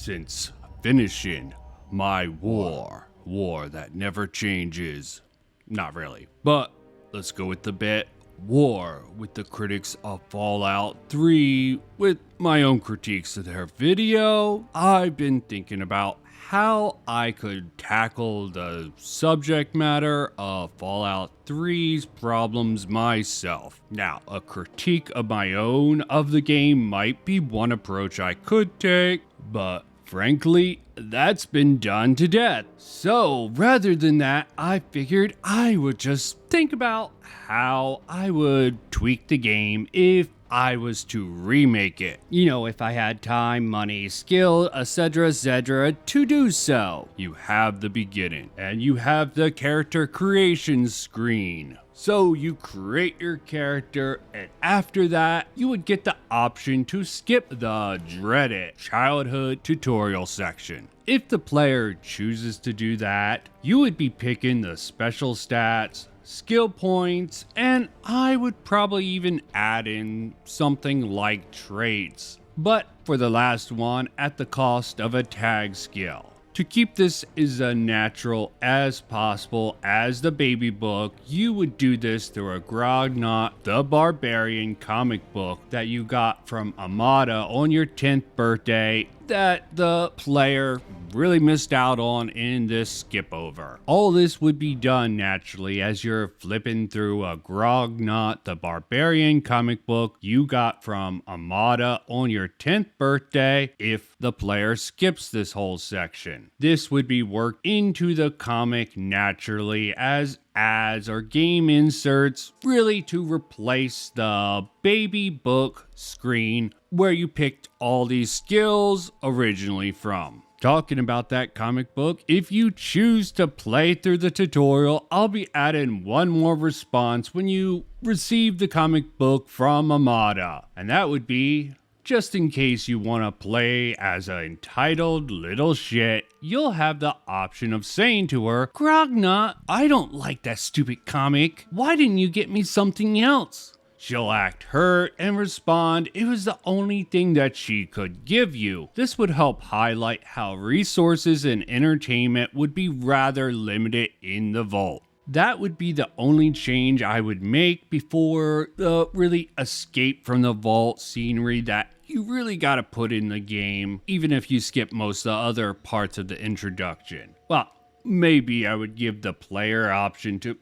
since finishing my war that never changes. Not really, but let's go with the bit. War with the critics of Fallout 3 with my own critiques of their video. I've been thinking about how I could tackle the subject matter of Fallout 3's problems myself. Now, a critique of my own of the game might be one approach I could take, but frankly, that's been done to death. So rather than that, I figured I would just think about how I would tweak the game if I was to remake it. You know, if I had time, money, skill, etc., to do so. You have the beginning, and you have the character creation screen. So you create your character, and after that, you would get the option to skip the dreaded childhood tutorial section. If the player chooses to do that, you would be picking the special stats, skill points, and I would probably even add in something like traits, but for the last one at the cost of a tag skill. To keep this as natural as possible as the baby book, you would do this through a Grognot the Barbarian comic book that you got from Amada on your 10th birthday that the player really missed out on in this skip over. All this would be done naturally as you're flipping through a Grognot the Barbarian comic book you got from Amada on your 10th birthday if the player skips this whole section. This would be worked into the comic naturally as ads or game inserts, really to replace the baby book screen where you picked all these skills originally from. Talking about that comic book, if you choose to play through the tutorial, I'll be adding one more response when you receive the comic book from Amada, and that would be, just in case you want to play as an entitled little shit, you'll have the option of saying to her, "Grognot, I don't like that stupid comic. Why didn't you get me something else?" She'll act hurt and respond it was the only thing that she could give you. This would help highlight how resources and entertainment would be rather limited in the vault. That would be the only change I would make before the really escape from the vault scenery that you really gotta put in the game, even if you skip most of the other parts of the introduction. Well, maybe I would give the player option to,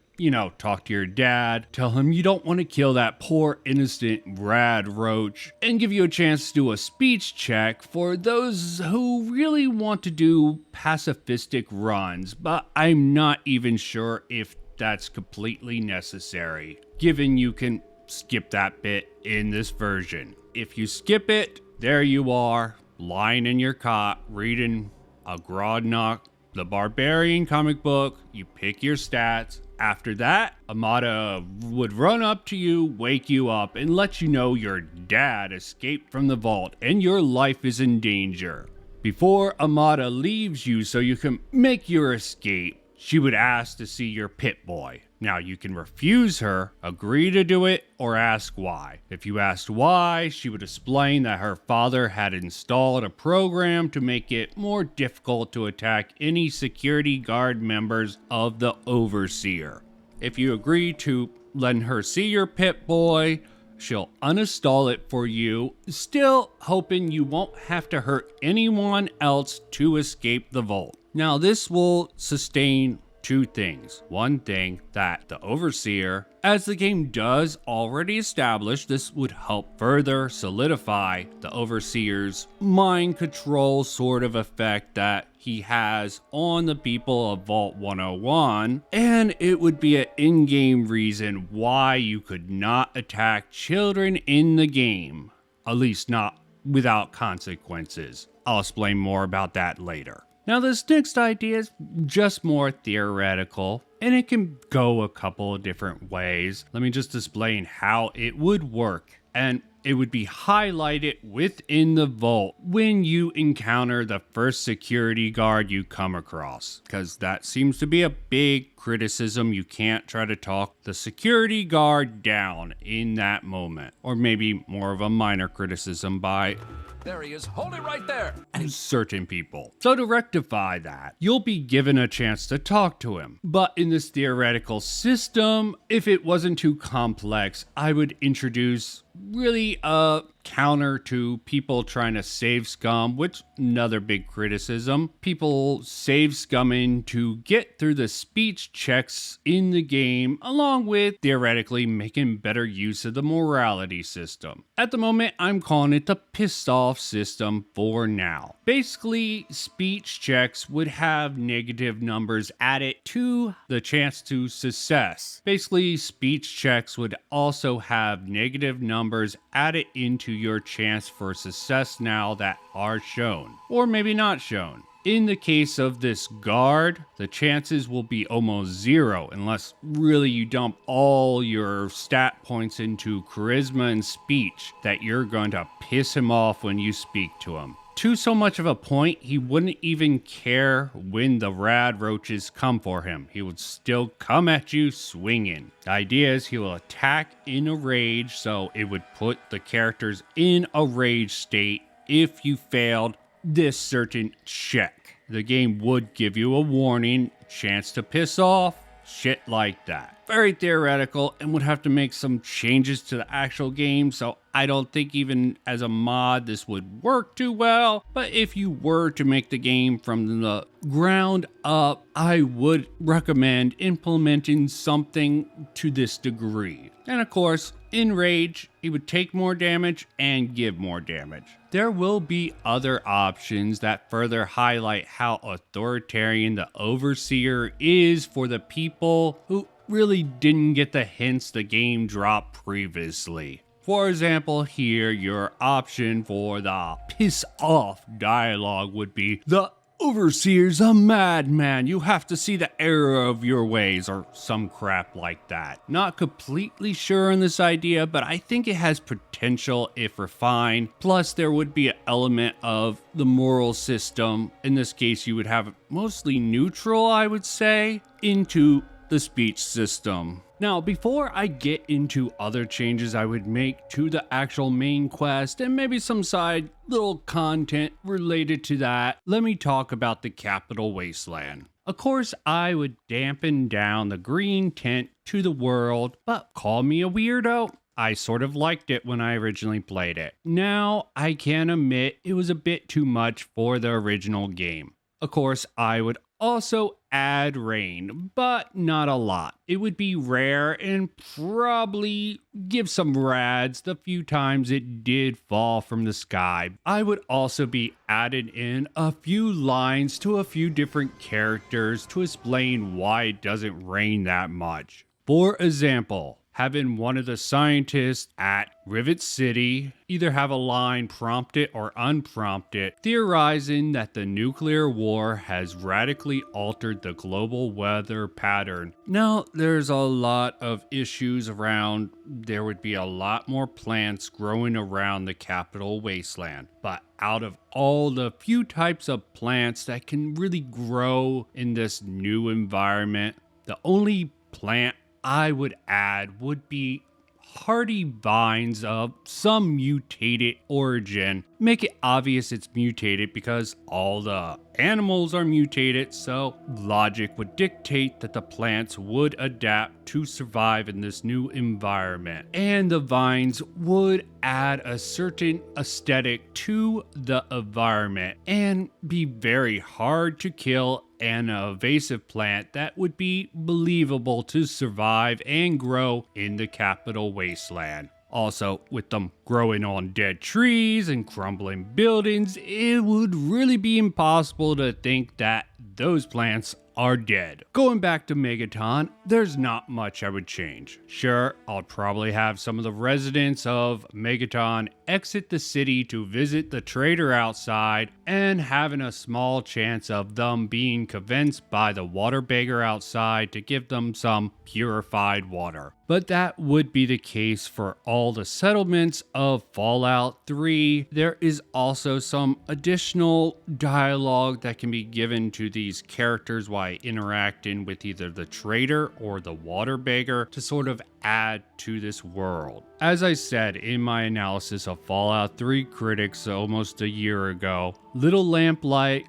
talk to your dad, tell him you don't want to kill that poor innocent rad roach, and give you a chance to do a speech check for those who really want to do pacifistic runs, but I'm not even sure if that's completely necessary, given you can skip that bit in this version. If you skip it, there you are, lying in your cot, reading a Grognot the Barbarian comic book, you pick your stats. After that, Amada would run up to you, wake you up, and let you know your dad escaped from the vault and your life is in danger. Before Amada leaves you so you can make your escape, she would ask to see your pit boy. Now you can refuse her, agree to do it, or ask why. If you asked why, she would explain that her father had installed a program to make it more difficult to attack any security guard members of the Overseer. If you agree to letting her see your pit boy, she'll uninstall it for you, still hoping you won't have to hurt anyone else to escape the vault. Now this will sustain two things. One thing, that the Overseer, as the game does already establish, this would help further solidify the Overseer's mind control sort of effect that he has on the people of Vault 101, and it would be an in-game reason why you could not attack children in the game, at least not without consequences. I'll explain more about that later. Now this next idea is just more theoretical, and it can go a couple of different ways. Let me just explain how it would work, and it would be highlighted within the vault when you encounter the first security guard you come across, because that seems to be a big criticism. You can't try to talk the security guard down in that moment, or maybe more of a minor criticism by There he is. Hold it right there. Certain people. So to rectify that, you'll be given a chance to talk to him. But in this theoretical system, if it wasn't too complex, I would introduce really a counter to people trying to save scum, which another big criticism. People save scumming to get through the speech checks in the game, along with theoretically making better use of the morality system. At the moment, I'm calling it the pissed off system for now. Basically, speech checks would have negative numbers added to the chance to success. Basically, speech checks would also have negative numbers added into your chance for success now that are shown, or maybe not shown. In the case of this guard, the chances will be almost zero unless really you dump all your stat points into charisma and speech that you're going to piss him off when you speak to him. To so much of a point, he wouldn't even care when the rad roaches come for him. He would still come at you swinging. The idea is he will attack in a rage, so it would put the characters in a rage state if you failed this certain check. The game would give you a warning, chance to piss off, shit like that. Very theoretical and would have to make some changes to the actual game, so I don't think even as a mod this would work too well. But if you were to make the game from the ground up, I would recommend implementing something to this degree. And of course, in Rage, he would take more damage and give more damage. There will be other options that further highlight how authoritarian the Overseer is for the people who really didn't get the hints the game dropped previously. For example, here your option for the piss off dialogue would be, "The Overseer's a madman. You have to see the error of your ways," or some crap like that. Not completely sure on this idea, but I think it has potential if refined. Plus, there would be an element of the moral system. In this case, you would have it mostly neutral, I would say, into the speech system. Now, before I get into other changes I would make to the actual main quest and maybe some side little content related to that, let me talk about the Capital Wasteland. Of course, I would dampen down the green tint to the world, but call me a weirdo. I sort of liked it when I originally played it. Now, I can admit it was a bit too much for the original game. Of course, I would also add rain, but not a lot. It would be rare and probably give some rads the few times it did fall from the sky. I would also be added in a few lines to a few different characters to explain why it doesn't rain that much. For example, having one of the scientists at Rivet City either have a line prompted or unprompted, theorizing that the nuclear war has radically altered the global weather pattern. Now, there's a lot of issues around. There would be a lot more plants growing around the Capital Wasteland. But out of all the few types of plants that can really grow in this new environment, the only plant I would add would be hardy vines of some mutated origin. Make it obvious it's mutated because all the animals are mutated, so logic would dictate that the plants would adapt to survive in this new environment. And the vines would add a certain aesthetic to the environment and be very hard to kill, and an invasive plant that would be believable to survive and grow in the Capital Wasteland. Also, with them growing on dead trees and crumbling buildings, it would really be impossible to think that those plants are dead. Going back to Megaton, there's not much I would change. Sure, I'll probably have some of the residents of Megaton exit the city to visit the trader outside, and having a small chance of them being convinced by the water beggar outside to give them some purified water. But that would be the case for all the settlements of Fallout 3. There is also some additional dialogue that can be given to these characters while interacting with either the trader or the water beggar to sort of add to this world. As I said in my analysis of Fallout 3 critics almost a year ago, Little Lamplight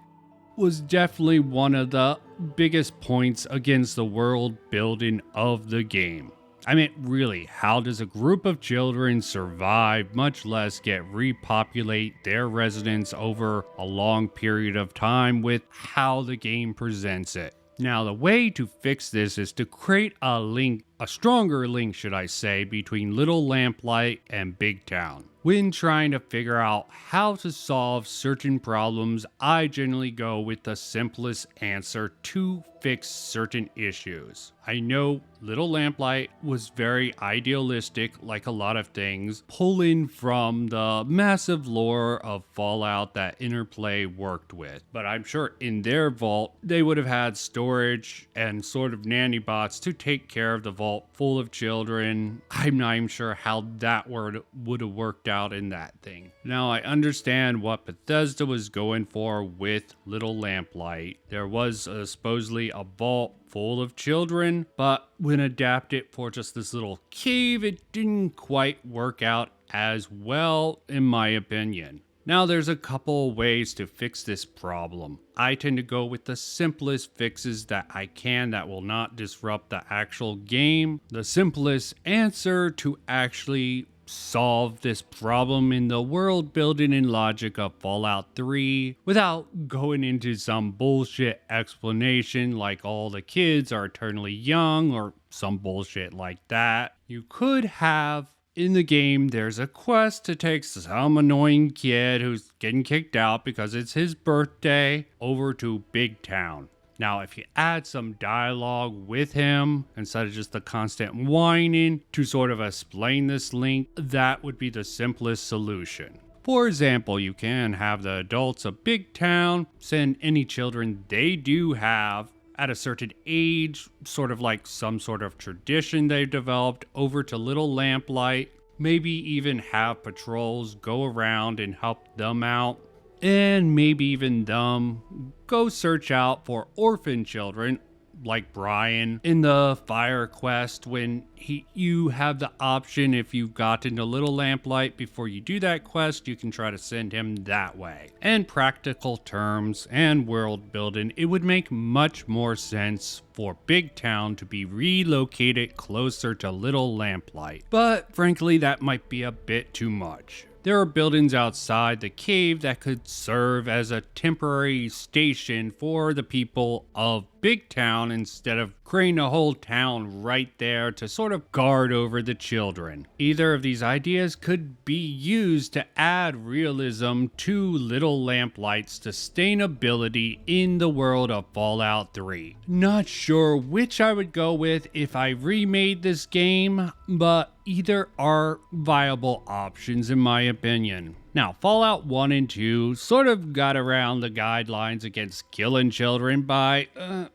was definitely one of the biggest points against the world building of the game. I mean, really, how does a group of children survive, much less get repopulate their residence over a long period of time with how the game presents it? Now, the way to fix this is to create a link, a stronger link, should I say, between Little Lamplight and Big Town. When trying to figure out how to solve certain problems, I generally go with the simplest answer to fix certain issues. I know Little Lamplight was very idealistic, like a lot of things, pulling from the massive lore of Fallout that Interplay worked with. But I'm sure in their vault, they would have had storage and sort of nanny bots to take care of the vault full of children. I'm not even sure how that would have worked out in that thing. Now, I understand what Bethesda was going for with Little Lamplight. There was supposedly a vault full of children, but when adapted for just this little cave, it didn't quite work out as well, in my opinion. Now, there's a couple ways to fix this problem. I tend to go with the simplest fixes that I can that will not disrupt the actual game. The simplest answer to actually solve this problem in the world building and logic of Fallout 3 without going into some bullshit explanation like all the kids are eternally young or some bullshit like that. You could have in the game, there's a quest to take some annoying kid who's getting kicked out because it's his birthday over to Big Town. Now, if you add some dialogue with him, instead of just the constant whining to sort of explain this link, that would be the simplest solution. For example, you can have the adults of Big Town send any children they do have at a certain age, sort of like some sort of tradition they've developed, over to Little Lamplight. Maybe even have patrols go around and help them out. And maybe even them go search out for orphan children like Brian in the fire quest when you have the option, if you've gotten a Little Lamplight before you do that quest, you can try to send him that way. And practical terms and world building, it would make much more sense for Big Town to be relocated closer to Little Lamplight. But frankly, that might be a bit too much. There are buildings outside the cave that could serve as a temporary station for the people of Big Town instead of creating a whole town right there to sort of guard over the children. Either of these ideas could be used to add realism to Little Lamplight's sustainability in the world of Fallout 3. Not sure which I would go with if I remade this game, but either are viable options in my opinion. Now, Fallout 1 and 2 sort of got around the guidelines against killing children by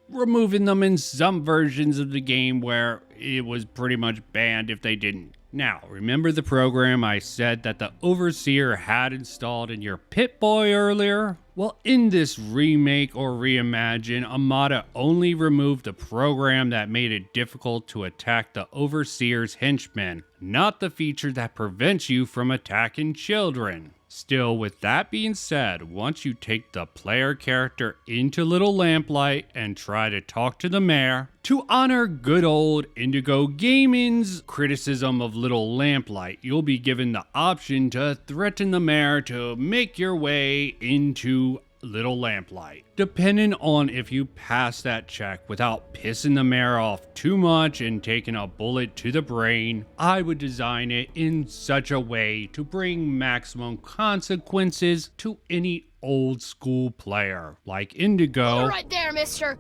removing them in some versions of the game where it was pretty much banned if they didn't. Now, remember the program I said that the Overseer had installed in your Pip-Boy earlier? Well, in this remake or reimagine, Amada only removed the program that made it difficult to attack the Overseer's henchmen, not the feature that prevents you from attacking children. Still, with that being said, once you take the player character into Little Lamplight and try to talk to the mayor, to honor good old Indigo Gaming's criticism of Little Lamplight, you'll be given the option to threaten the mayor to make your way into Little Lamplight. Depending on if you pass that check without pissing the mayor off too much and taking a bullet to the brain, I would design it in such a way to bring maximum consequences to any old school player like Indigo. Hold it right there, mister.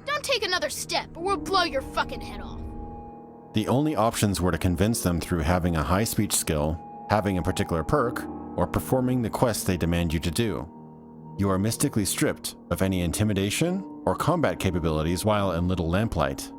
Don't take another step or we'll blow your fucking head off. The only options were to convince them through having a high speech skill, having a particular perk, or performing the quest they demand you to do. You are mystically stripped of any intimidation or combat capabilities while in Little Lamplight,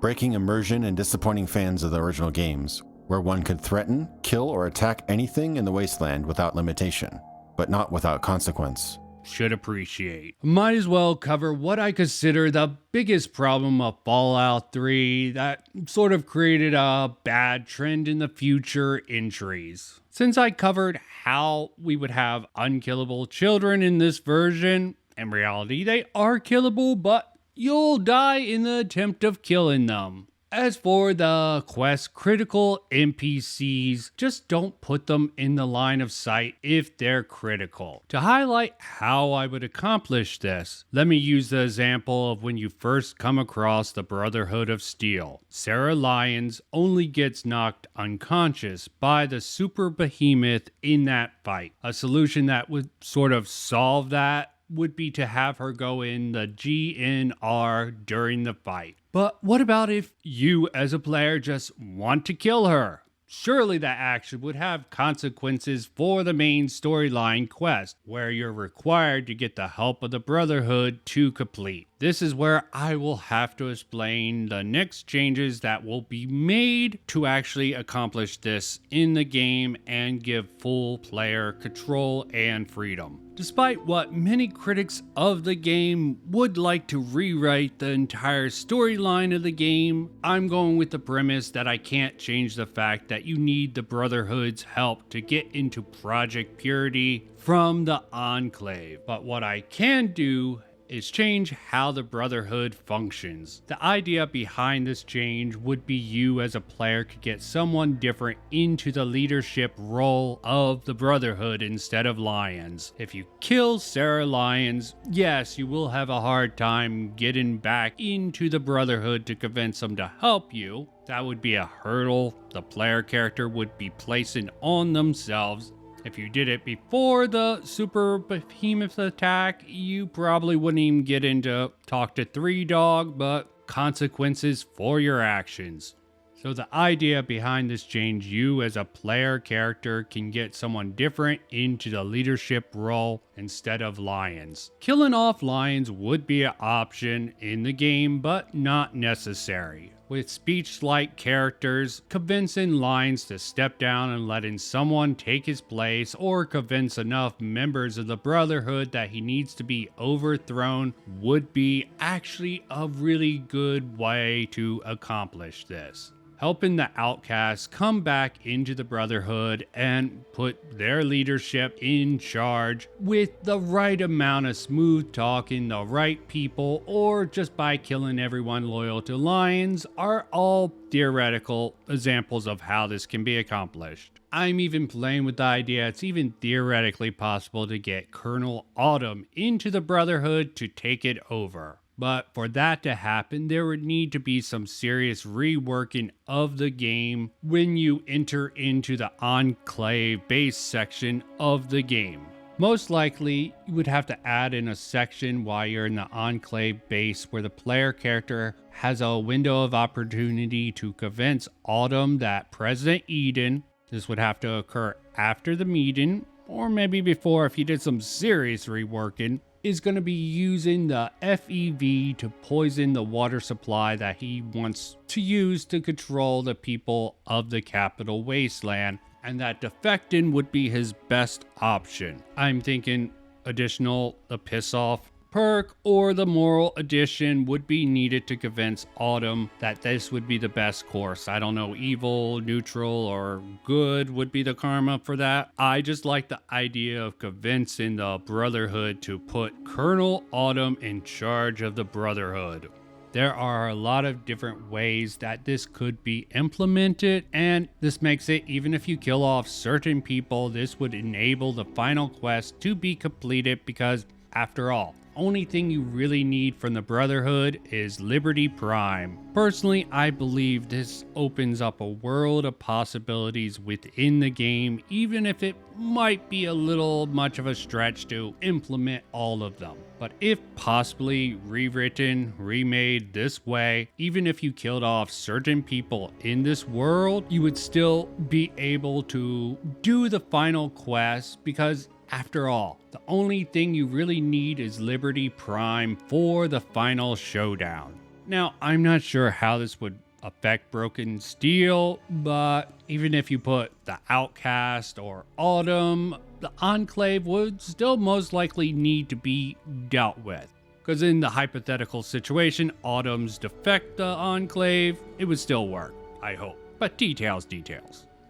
breaking immersion and disappointing fans of the original games, where one could threaten, kill, or attack anything in the wasteland without limitation, but not without consequence. should appreciate. Might as well cover what I consider the biggest problem of Fallout 3 that sort of created a bad trend in the future entries. Since I covered how we would have unkillable children in this version, in reality they are killable, but you'll die in the attempt of killing them. As for the quest critical NPCs, just don't put them in the line of sight if they're critical. To highlight how I would accomplish this, let me use the example of when you first come across the Brotherhood of Steel. Sarah Lyons only gets knocked unconscious by the super behemoth in that fight. A solution that would sort of solve that would be to have her go in the GNR during the fight. But what about if you as a player just want to kill her? Surely that action would have consequences for the main storyline quest, where you're required to get the help of the Brotherhood to complete. This is where I will have to explain the next changes that will be made to actually accomplish this in the game and give full player control and freedom. Despite what many critics of the game would like to rewrite the entire storyline of the game, I'm going with the premise that I can't change the fact that you need the Brotherhood's help to get into Project Purity from the Enclave. But what I can do is change how the Brotherhood functions. The idea behind this change would be you as a player could get someone different into the leadership role of the Brotherhood instead of Lyons. If you kill Sarah Lyons, yes, you will have a hard time getting back into the Brotherhood to convince them to help you. That would be a hurdle the player character would be placing on themselves. If you did it before the super behemoth attack, you probably wouldn't even get into talk to Three Dog, but consequences for your actions. So the idea behind this change, you as a player character can get someone different into the leadership role instead of Lyons. Killing off Lyons would be an option in the game, but not necessary. With speech-like characters, convincing Lyons to step down and letting someone take his place, or convince enough members of the Brotherhood that he needs to be overthrown, would be actually a really good way to accomplish this. Helping the outcasts come back into the Brotherhood and put their leadership in charge with the right amount of smooth talking, the right people, or just by killing everyone loyal to Lyons are all theoretical examples of how this can be accomplished. I'm even playing with the idea it's even theoretically possible to get Colonel Autumn into the Brotherhood to take it over. But for that to happen, there would need to be some serious reworking of the game when you enter into the Enclave base section of the game. Most likely, you would have to add in a section while you're in the Enclave base where the player character has a window of opportunity to convince Autumn that President Eden, this would have to occur after the meeting, or maybe before if you did some serious reworking, is going to be using the FEV to poison the water supply that he wants to use to control the people of the Capital Wasteland, and that defecting would be his best option. I'm thinking additional the piss off perk or the moral addition would be needed to convince Autumn that this would be the best course. I don't know, evil, neutral, or good would be the karma for that. I just like the idea of convincing the Brotherhood to put Colonel Autumn in charge of the Brotherhood. There are a lot of different ways that this could be implemented, and this makes it, even if you kill off certain people, this would enable the final quest to be completed because, after all, only thing you really need from the Brotherhood is Liberty Prime. Personally, I believe this opens up a world of possibilities within the game, even if it might be a little much of a stretch to implement all of them. But if possibly rewritten, remade this way, even if you killed off certain people in this world, you would still be able to do the final quest because, after all, the only thing you really need is Liberty Prime for the final showdown. Now, I'm not sure how this would affect Broken Steel, but even if you put the Outcast or Autumn the Enclave would still most likely need to be dealt with. Because in the hypothetical situation, Autumn's defect the Enclave, it would still work, I hope. But details.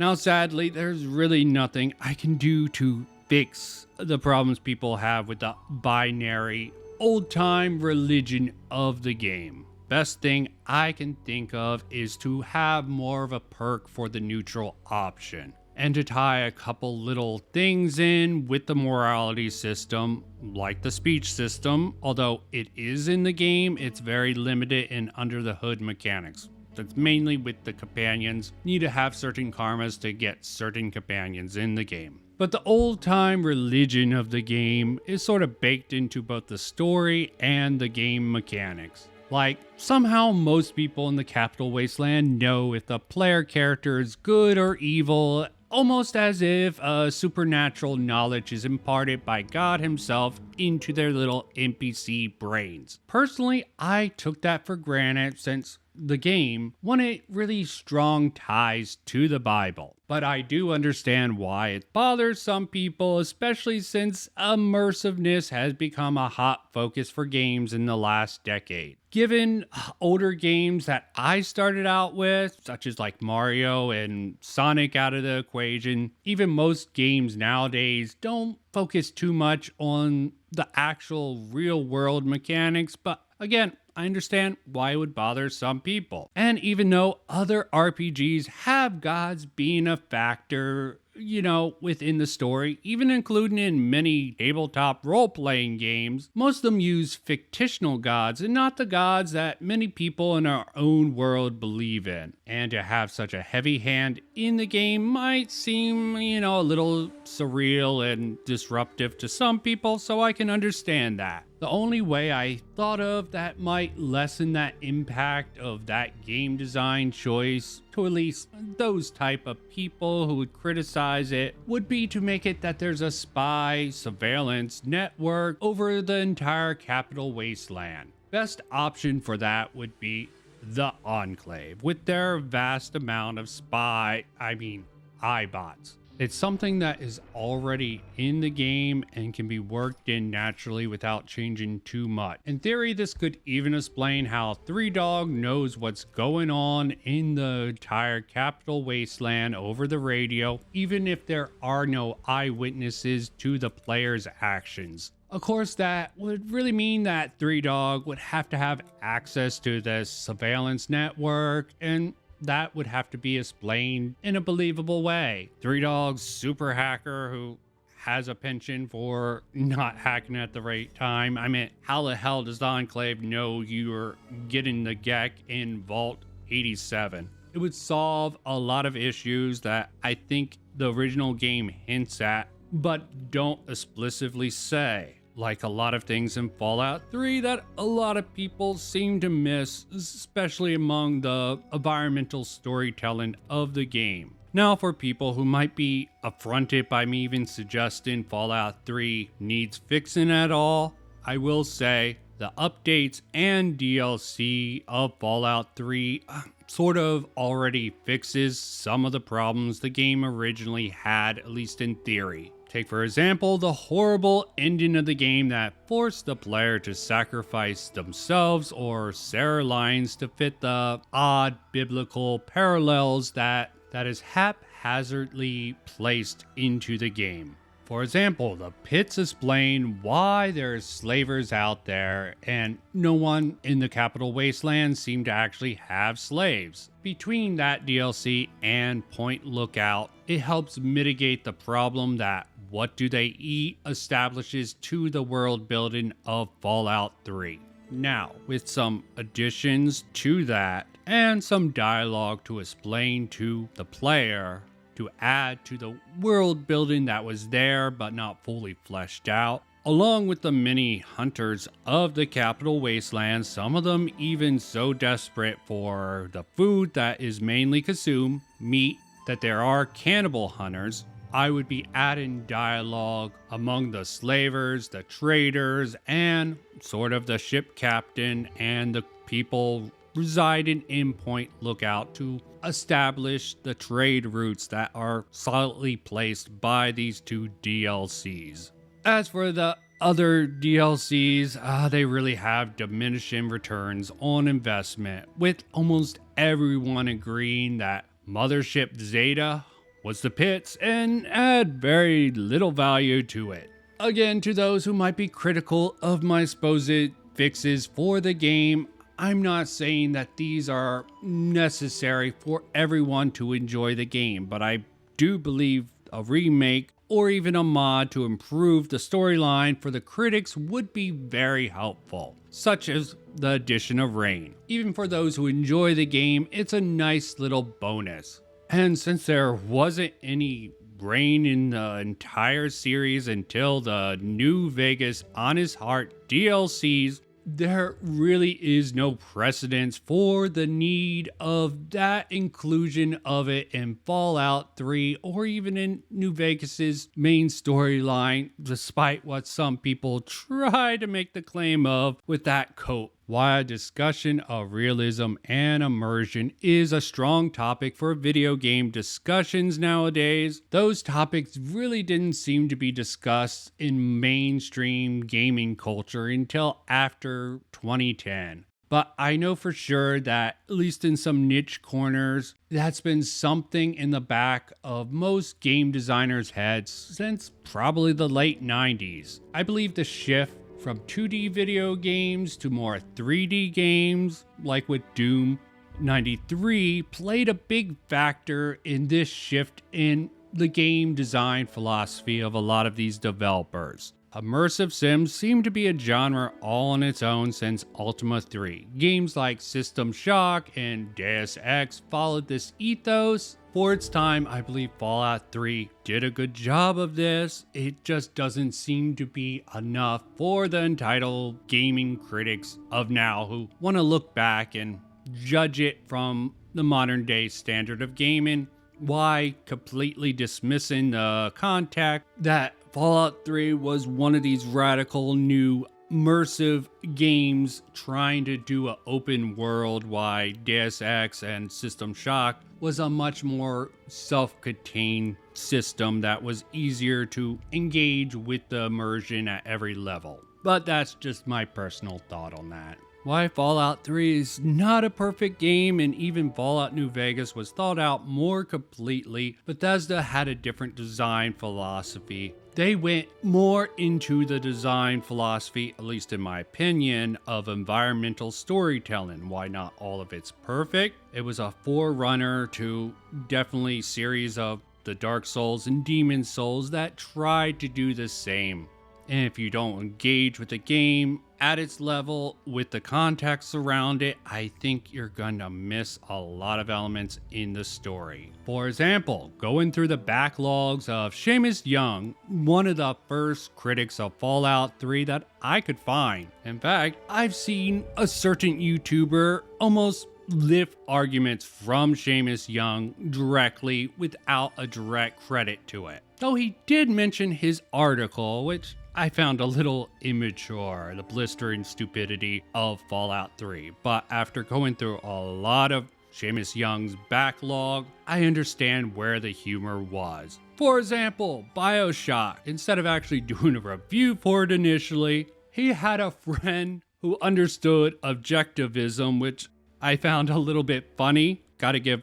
Now sadly, there's really nothing I can do to fix the problems people have with the binary, old-time religion of the game. Best thing I can think of is to have more of a perk for the neutral option, and to tie a couple little things in with the morality system, like the speech system. Although it is in the game, it's very limited in under the hood mechanics. That's mainly with the companions. You need to have certain karmas to get certain companions in the game. But the old-time religion of the game is sort of baked into both the story and the game mechanics. Like, somehow most people in the Capital Wasteland know if the player character is good or evil, almost as if a supernatural knowledge is imparted by God himself into their little NPC brains. Personally, I took that for granted since the game wanted really strong ties to the Bible. But I do understand why it bothers some people, especially since immersiveness has become a hot focus for games in the last decade. Given older games that I started out with, such as like Mario and Sonic out of the equation, even most games nowadays don't focus too much on the actual real world mechanics, but again, I understand why it would bother some people. And even though other RPGs have gods being a factor, within the story, even including in many tabletop role-playing games, most of them use fictional gods and not the gods that many people in our own world believe in. And to have such a heavy hand in the game might seem, a little surreal and disruptive to some people, so I can understand that. The only way I thought of that might lessen that impact of that game design choice to at least those type of people who would criticize it would be to make it that there's a spy surveillance network over the entire Capital Wasteland. Best option for that would be the Enclave with their vast amount of iBots. It's something that is already in the game and can be worked in naturally without changing too much. In theory, this could even explain how Three Dog knows what's going on in the entire Capital Wasteland over the radio, even if there are no eyewitnesses to the player's actions. Of course, that would really mean that Three Dog would have to have access to this surveillance network, and that would have to be explained in a believable way. Three Dog's super hacker who has a penchant for not hacking at the right time. I mean, how the hell does the Enclave know you're getting the GEC in Vault 87? It would solve a lot of issues that I think the original game hints at, but don't explicitly say. Like a lot of things in Fallout 3 that a lot of people seem to miss, especially among the environmental storytelling of the game. Now, for people who might be affronted by me even suggesting Fallout 3 needs fixing at all, I will say the updates and DLC of Fallout 3 sort of already fixes some of the problems the game originally had, at least in theory. Take, for example, the horrible ending of the game that forced the player to sacrifice themselves or Sarah lines to fit the odd biblical parallels that is haphazardly placed into the game. For example, the pits explain why there's slavers out there and no one in the Capital Wasteland seemed to actually have slaves. Between that DLC and Point Lookout, it helps mitigate the problem that what do they eat establishes to the world building of Fallout 3. Now, with some additions to that and some dialogue to explain to the player, to add to the world building that was there but not fully fleshed out, along with the many hunters of the Capital Wasteland, some of them even so desperate for the food that is mainly consumed, meat, that there are cannibal hunters. I would be adding dialogue among the slavers, the traders, and sort of the ship captain and the people reside in Endpoint Lookout to establish the trade routes that are solidly placed by these two DLCs. As for the other DLCs, they really have diminishing returns on investment, with almost everyone agreeing that Mothership Zeta was the pits and had very little value to it. Again, to those who might be critical of my supposed fixes for the game, I'm not saying that these are necessary for everyone to enjoy the game, but I do believe a remake or even a mod to improve the storyline for the critics would be very helpful, such as the addition of rain. Even for those who enjoy the game, it's a nice little bonus. And since there wasn't any rain in the entire series until the New Vegas Honest Heart DLCs, there really is no precedence for the need of that inclusion of it in Fallout 3 or even in New Vegas's main storyline, despite what some people try to make the claim of with that coat. While a discussion of realism and immersion is a strong topic for video game discussions nowadays, those topics really didn't seem to be discussed in mainstream gaming culture until after 2010. But I know for sure that, at least in some niche corners, that's been something in the back of most game designers' heads since probably the late 90s. I believe the shift from 2D video games to more 3D games, like with Doom 93, played a big factor in this shift in the game design philosophy of a lot of these developers. Immersive sims seem to be a genre all on its own since Ultima 3. Games like System Shock and Deus Ex followed this ethos. For its time, I believe Fallout 3 did a good job of this. It just doesn't seem to be enough for the entitled gaming critics of now who want to look back and judge it from the modern day standard of gaming. Why completely dismissing the context that Fallout 3 was one of these radical new immersive games trying to do an open world, while Deus Ex and System Shock was a much more self-contained system that was easier to engage with the immersion at every level. But that's just my personal thought on that. Why Fallout 3 is not a perfect game, and even Fallout New Vegas was thought out more completely, Bethesda had a different design philosophy. They went more into the design philosophy, at least in my opinion, of environmental storytelling. Why not all of it's perfect? It was a forerunner to definitely series of the Dark Souls and Demon Souls that tried to do the same. And if you don't engage with the game at its level with the context around it, I think you're gonna miss a lot of elements in the story. For example, going through the backlogs of Seamus Young, one of the first critics of Fallout 3 that I could find. In fact, I've seen a certain YouTuber almost lift arguments from Seamus Young directly without a direct credit to it. Though he did mention his article, which I found a little immature, the blistering stupidity of Fallout 3. But after going through a lot of Seamus Young's backlog, I understand where the humor was. For example, BioShock, instead of actually doing a review for it initially, he had a friend who understood objectivism, which I found a little bit funny. Gotta give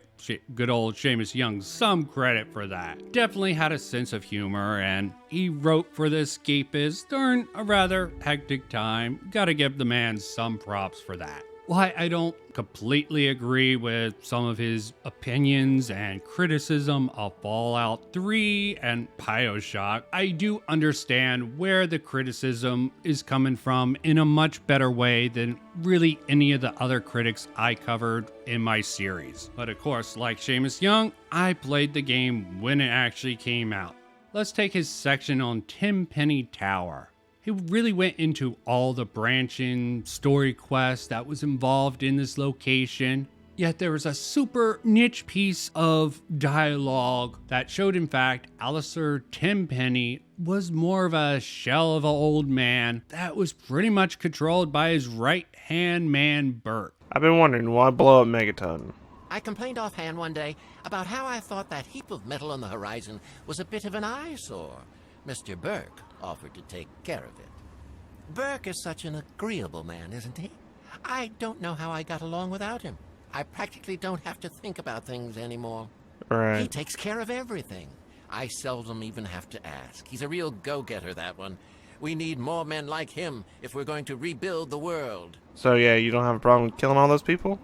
good old Seamus Young some credit for that. Definitely had a sense of humor, and he wrote for the Escapist during a rather hectic time. Gotta give the man some props for that. Why I don't completely agree with some of his opinions and criticism of Fallout 3 and BioShock, I do understand where the criticism is coming from in a much better way than really any of the other critics I covered in my series. But of course, like Seamus Young, I played the game when it actually came out. Let's take his section on Tenpenny Tower. He really went into all the branching story quests that was involved in this location. Yet there was a super niche piece of dialogue that showed, in fact, Alistair Tenpenny was more of a shell of an old man that was pretty much controlled by his right-hand man, Bert. I've been wondering, why blow up Megaton? I complained offhand one day about how I thought that heap of metal on the horizon was a bit of an eyesore. Mr. Burke offered to take care of it. Burke is such an agreeable man, isn't he? I don't know how I got along without him. I practically don't have to think about things anymore. He Right. takes care of everything. I seldom even have to ask. He's a real go-getter, that one. We need more men like him if we're going to rebuild the world. So yeah, you don't have a problem killing all those people?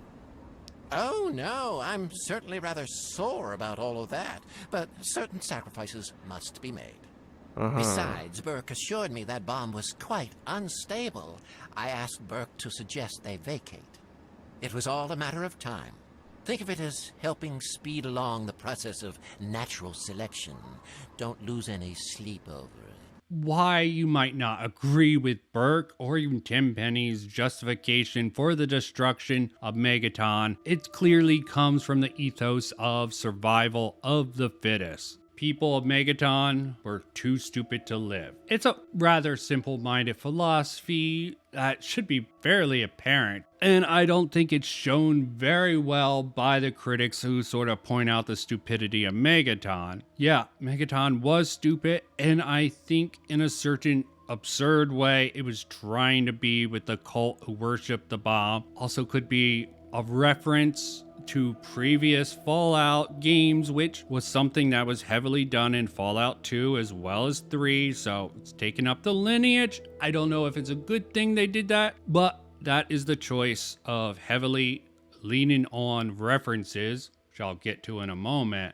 Oh, no, I'm certainly rather sore about all of that, but certain sacrifices must be made. Besides, Burke assured me that bomb was quite unstable. I asked Burke to suggest they vacate. It was all a matter of time. Think of it as helping speed along the process of natural selection. Don't lose any sleep over it. Why you might not agree with Burke or even Tim Penny's justification for the destruction of Megaton, it clearly comes from the ethos of survival of the fittest. People of Megaton were too stupid to live. It's a rather simple-minded philosophy that should be fairly apparent, and I don't think it's shown very well by the critics who sort of point out the stupidity of Megaton. Yeah, Megaton was stupid, and I think in a certain absurd way it was trying to be with the cult who worshipped the bomb. Also could be a reference to previous Fallout games, which was something that was heavily done in Fallout 2 as well as 3, so it's taken up the lineage. I don't know if it's a good thing they did that, but that is the choice of heavily leaning on references, which I'll get to in a moment.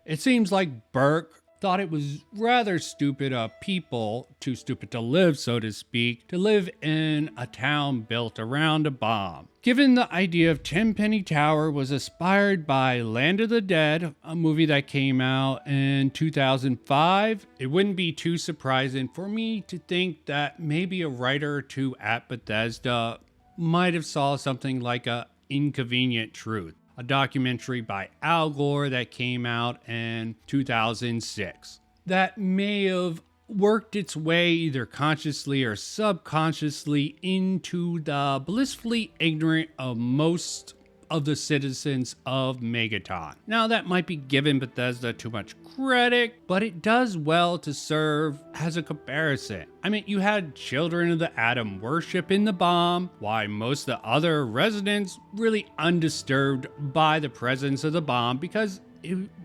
It seems like Burke thought it was rather stupid of people, too stupid to live, so to speak, to live in a town built around a bomb. Given the idea of Tenpenny Tower was inspired by Land of the Dead, a movie that came out in 2005, it wouldn't be too surprising for me to think that maybe a writer or two at Bethesda might have saw something like a Inconvenient Truth, a documentary by Al Gore that came out in 2006 that may have worked its way either consciously or subconsciously into the blissfully ignorant of most of the citizens of Megaton. Now that might be giving Bethesda too much credit, but it does well to serve as a comparison. I mean, you had children of the atom worshiping the bomb, while most of the other residents really undisturbed by the presence of the bomb because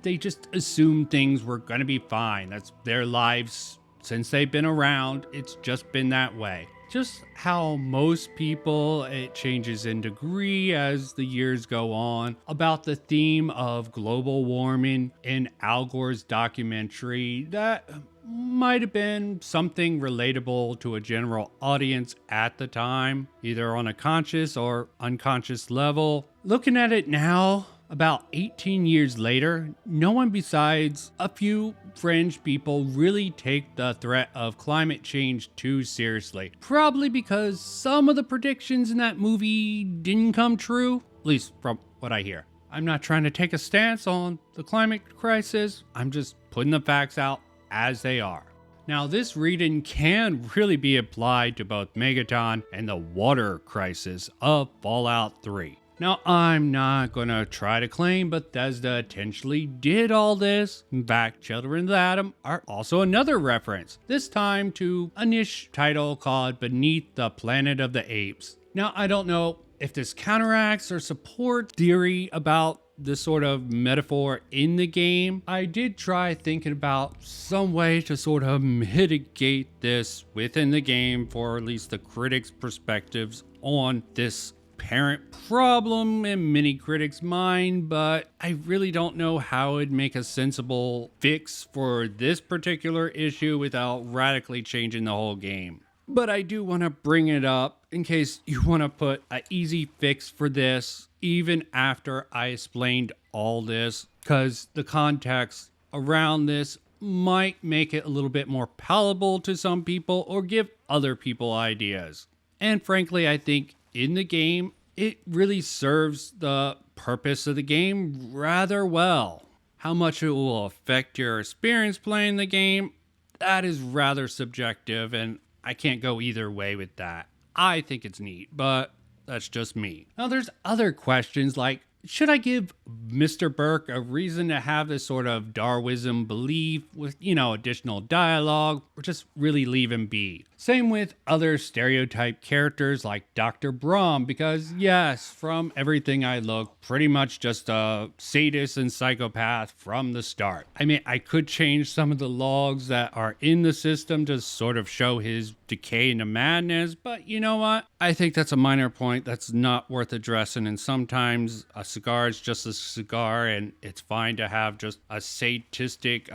they just assumed things were going to be fine. That's their lives since they've been around. It's just been that way. Just how most people, it changes in degree as the years go on, about the theme of global warming in Al Gore's documentary that might have been something relatable to a general audience at the time, either on a conscious or unconscious level. Looking at it now, about 18 years later, no one besides a few fringe people really take the threat of climate change too seriously. Probably because some of the predictions in that movie didn't come true, at least from what I hear. I'm not trying to take a stance on the climate crisis, I'm just putting the facts out as they are. Now, this reading can really be applied to both Megaton and the water crisis of Fallout 3. Now, I'm not going to try to claim Bethesda intentionally did all this. In fact, Children of the Atom are also another reference, this time to a niche title called Beneath the Planet of the Apes. Now, I don't know if this counteracts or supports theory about this sort of metaphor in the game. I did try thinking about some way to sort of mitigate this within the game for at least the critics' perspectives on this apparent problem in many critics' mind, but I really don't know how it'd make a sensible fix for this particular issue without radically changing the whole game. But I do want to bring it up in case you want to put an easy fix for this, even after I explained all this, because the context around this might make it a little bit more palatable to some people or give other people ideas. And frankly, I think in the game, it really serves the purpose of the game rather well. How much it will affect your experience playing the game, that is rather subjective, and I can't go either way with that. I think it's neat, but that's just me. Now there's other questions like, should I give Mr. Burke a reason to have this sort of Darwinism belief with, additional dialogue, or just really leave him be? Same with other stereotype characters like Dr. Brahm, because yes, from everything I look, pretty much just a sadist and psychopath from the start. I mean, I could change some of the logs that are in the system to sort of show his decay into madness, but you know what? I think that's a minor point that's not worth addressing, and sometimes a cigar is just a cigar, and it's fine to have just a sadistic,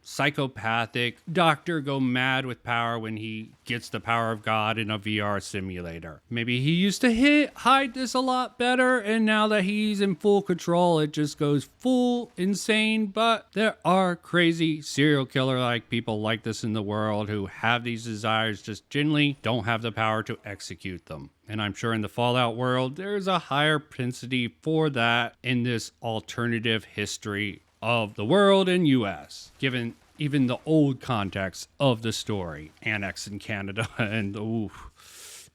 psychopathic doctor go mad with power when he gets the power of God in a VR simulator. Maybe he used to hide this a lot better, and now that he's in full control, it just goes full insane. But there are crazy serial killer like people like this in the world who have these desires, just generally don't have the power to execute them. And I'm sure in the Fallout world, there's a higher propensity for that in this alternative history of the world and US, given even the old context of the story, annexing Canada and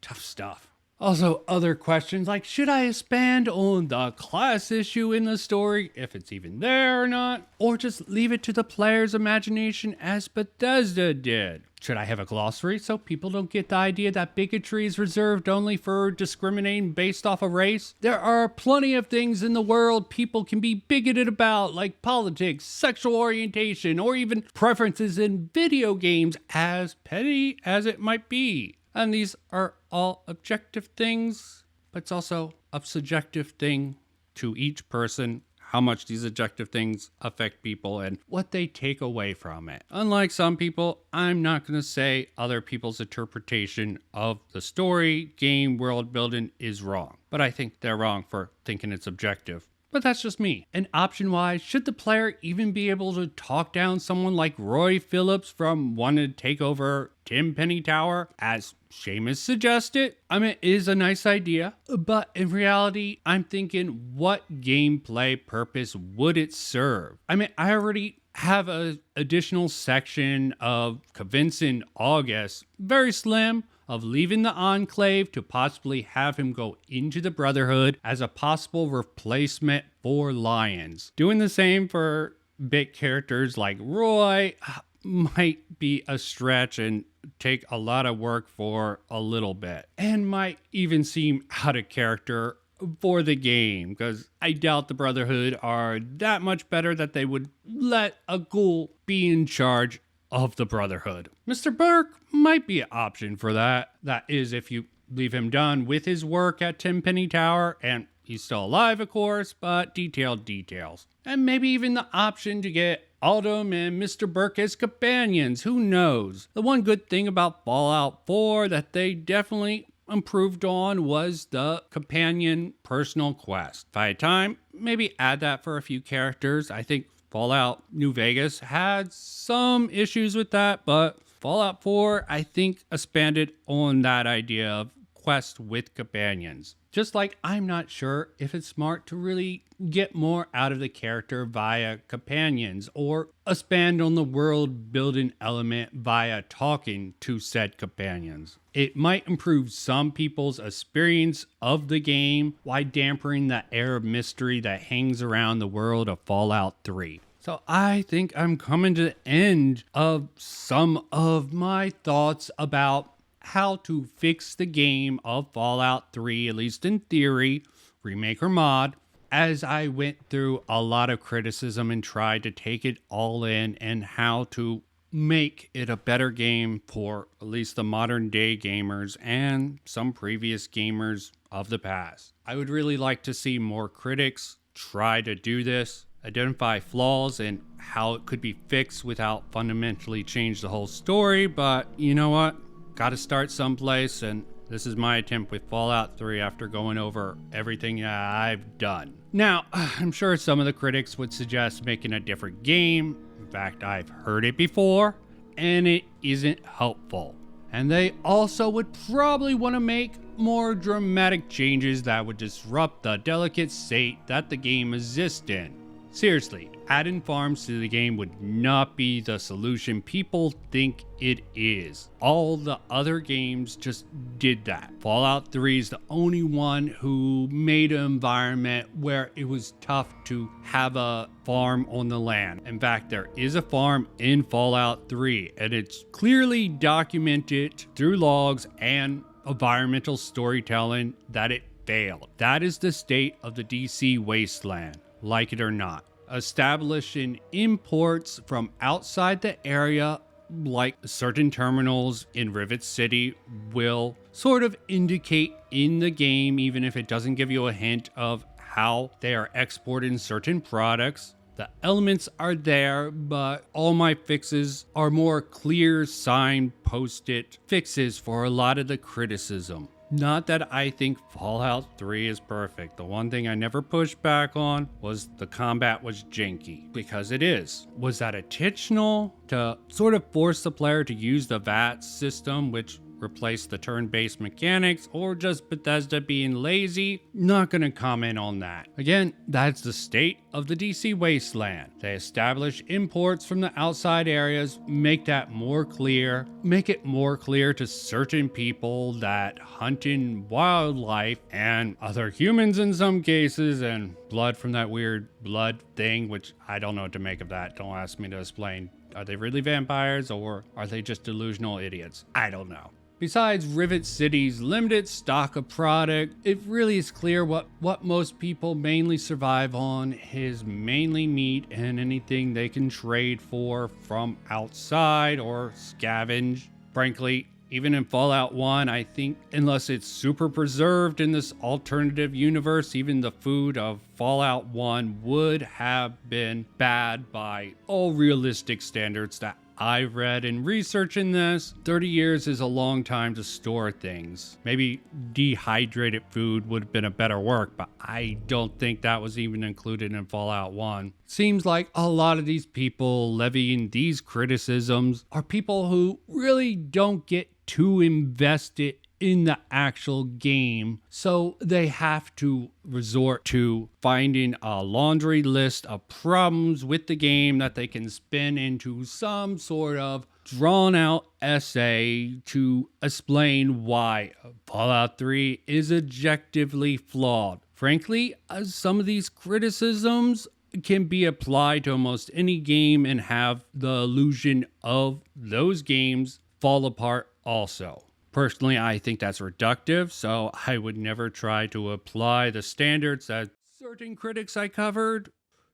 tough stuff. Also, other questions like, should I expand on the class issue in the story, if it's even there or not? Or just leave it to the player's imagination as Bethesda did? Should I have a glossary so people don't get the idea that bigotry is reserved only for discriminating based off a race? There are plenty of things in the world people can be bigoted about, like politics, sexual orientation, or even preferences in video games, as petty as it might be. And these are all objective things, but it's also a subjective thing to each person, how much these objective things affect people and what they take away from it. Unlike some people, I'm not going to say other people's interpretation of the story, game, world building is wrong, but I think they're wrong for thinking it's objective. But that's just me. And option-wise, should the player even be able to talk down someone like Roy Phillips from wanting to take over Tenpenny Tower, as Seamus suggested? I mean, it is a nice idea, but in reality, I'm thinking, what gameplay purpose would it serve? I mean, I already have an additional section of convincing August, very slim, of leaving the Enclave to possibly have him go into the Brotherhood as a possible replacement for Lyons. Doing the same for bit characters like Roy might be a stretch and take a lot of work for a little bit, and might even seem out of character for the game, because I doubt the Brotherhood are that much better that they would let a ghoul be in charge of the Brotherhood. Mr. Burke might be an option for that. That is, if you leave him done with his work at Tenpenny Tower, and he's still alive, of course, but detailed details. And maybe even the option to get Autumn and Mr. Burke as companions, who knows? The one good thing about Fallout 4 that they definitely improved on was the companion personal quest. If I had time, maybe add that for a few characters. I think Fallout New Vegas had some issues with that, but Fallout 4, I think, expanded on that idea of quest with companions. Just like I'm not sure if it's smart to really get more out of the character via companions, or expand on the world building element via talking to said companions. It might improve some people's experience of the game while dampening the air of mystery that hangs around the world of Fallout 3. So I think I'm coming to the end of some of my thoughts about how to fix the game of Fallout 3, at least in theory, remake or mod, as I went through a lot of criticism and tried to take it all in, and how to make it a better game for at least the modern day gamers and some previous gamers of the past. I would really like to see more critics try to do this, identify flaws and how it could be fixed without fundamentally change the whole story, but you know what? Gotta start someplace, and this is my attempt with Fallout 3 after going over everything I've done. Now, I'm sure some of the critics would suggest making a different game. In fact, I've heard it before, and it isn't helpful. And they also would probably want to make more dramatic changes that would disrupt the delicate state that the game exists in. Seriously, adding farms to the game would not be the solution people think it is. All the other games just did that. Fallout 3 is the only one who made an environment where it was tough to have a farm on the land. In fact, there is a farm in Fallout 3, and it's clearly documented through logs and environmental storytelling that it failed. That is the state of the DC wasteland. Like it or not. Establishing imports from outside the area, like certain terminals in Rivet City, will sort of indicate in the game, even if it doesn't give you a hint of how they are exporting certain products. The elements are there, but all my fixes are more clear signposted fixes for a lot of the criticism. Not that I think Fallout 3 is perfect. The one thing I never pushed back on was the combat was janky, because it is. Was that intentional to sort of force the player to use the VAT system, which replaced the turn-based mechanics, or just Bethesda being lazy? Not gonna comment on that. Again, that's the state of the DC wasteland. They establish imports from the outside areas, make that more clear, make it more clear to certain people that hunting wildlife and other humans in some cases, and blood from that weird blood thing, which I don't know what to make of that. Don't ask me to explain. Are they really vampires, or are they just delusional idiots? I don't know. Besides Rivet City's limited stock of product, it really is clear what most people mainly survive on is mainly meat and anything they can trade for from outside or scavenge. Frankly, even in Fallout 1, I think unless it's super preserved in this alternative universe, even the food of Fallout 1 would have been bad by all realistic standards that I've read in researching this. 30 years is a long time to store things. Maybe dehydrated food would have been a better work, but I don't think that was even included in Fallout 1. Seems like a lot of these people levying these criticisms are people who really don't get too invested in the actual game, so they have to resort to finding a laundry list of problems with the game that they can spin into some sort of drawn out essay to explain why Fallout 3 is objectively flawed. Frankly, some of these criticisms can be applied to almost any game and have the illusion of those games fall apart also. Personally, I think that's reductive, so I would never try to apply the standards that certain critics I covered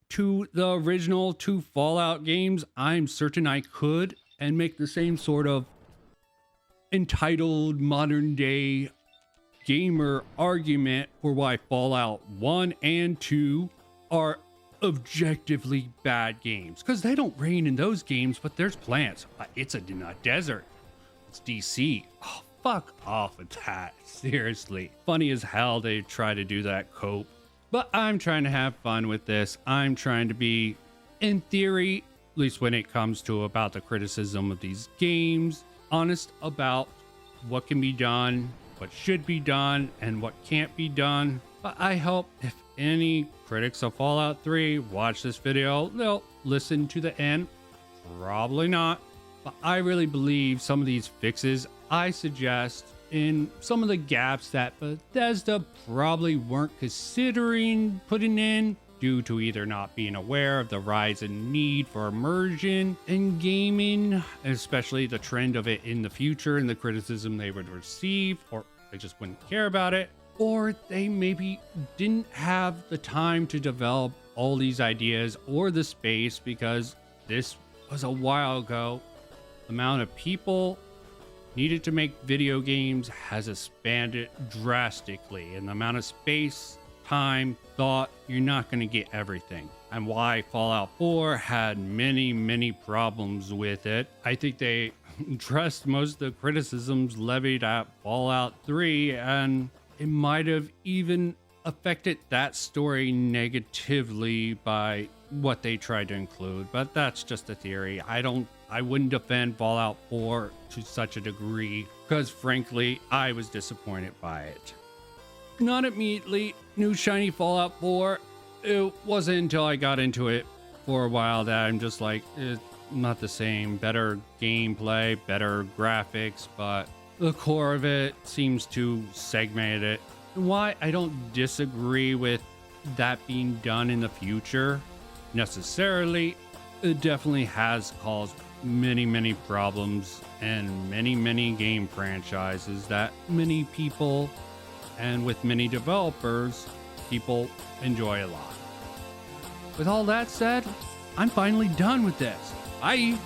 to the original two Fallout games. I'm certain I could, and make the same sort of entitled modern day gamer argument for why Fallout 1 and 2 are objectively bad games. Because they don't rain in those games, but there's plants. It's a desert. It's DC. Oh, fuck off with that. Seriously. Funny as hell they try to do that cope. But I'm trying to have fun with this. I'm trying to be, in theory, at least when it comes to about the criticism of these games, honest about what can be done, what should be done, and what can't be done. But I hope if any critics of Fallout 3 watch this video, they'll listen to the end. Probably not. But I really believe some of these fixes I suggest in some of the gaps that Bethesda probably weren't considering putting in due to either not being aware of the rise in need for immersion in gaming, especially the trend of it in the future and the criticism they would receive, or they just wouldn't care about it, or they maybe didn't have the time to develop all these ideas or the space because this was a while ago. The amount of people needed to make video games has expanded drastically, and the amount of space, time, thought, you're not going to get everything. And why Fallout 4 had many problems with it. I think they addressed most of the criticisms levied at Fallout 3, and it might have even affected that story negatively by what they tried to include, but that's just a theory. I wouldn't defend Fallout 4 to such a degree because frankly, I was disappointed by it. Not immediately, new shiny Fallout 4. it wasn't until I got into it for a while that I'm just like, it's not the same. Better gameplay, better graphics, but the core of it seems to segment it. And why I don't disagree with that being done in the future necessarily, it definitely has caused many problems and many game franchises that many people and with many developers, people enjoy a lot. With all that said, I'm finally done with this. Bye.